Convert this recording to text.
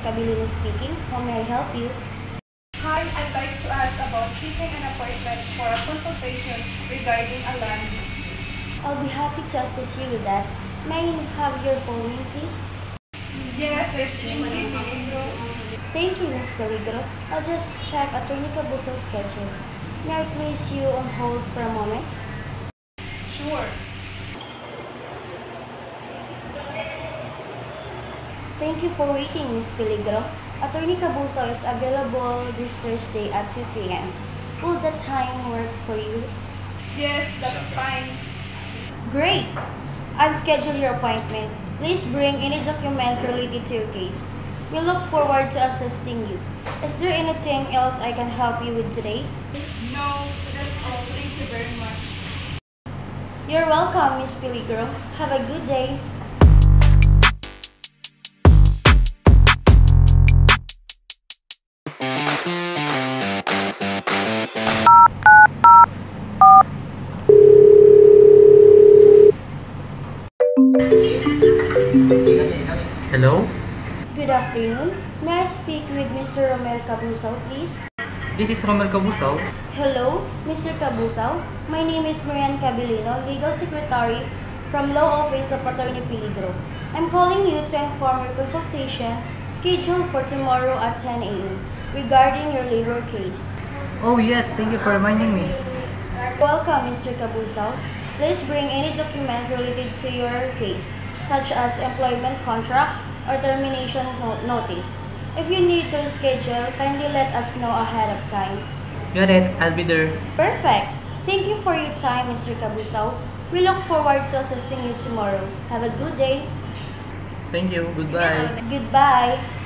Cabilino speaking. How may I help you? Hi, I'd like to ask about seeking an appointment for a consultation regarding a land dispute. I'll be happy to assist you with that. May I have your full name, please? Yes, it's Chinky Peligro. Thank you, Ms. Peligro. I'll just check Attorney Cabuso's schedule. May I place you on hold for a moment? Sure. Thank you for waiting, Ms. Peligro. Attorney Cabuso is available this Thursday at 2 p.m. Will that time work for you? Yes, that's fine. Great! I've scheduled your appointment. Please bring any document related to your case. We look forward to assisting you. Is there anything else I can help you with today? No, that's all. Thank you very much. You're welcome, Ms. Peligro. Have a good day. Hello? Good afternoon. May I speak with Mr. Romel Cabusao, please? This is Romel Cabusao. Hello, Mr. Cabusao. My name is Marian Cabilino, Legal Secretary from Law Office of Attorney Peligro. I'm calling you to inform your consultation scheduled for tomorrow at 10 a.m. regarding your labor case. Oh yes, thank you for reminding me. Welcome, Mr. Cabusao. Please bring any document related to your case, such as employment contract or termination notice. If you need to reschedule, kindly let us know ahead of time. Got it, I'll be there. Perfect. Thank you for your time, Mr. Cabusao. We look forward to assisting you tomorrow. Have a good day. Thank you, goodbye. Goodbye.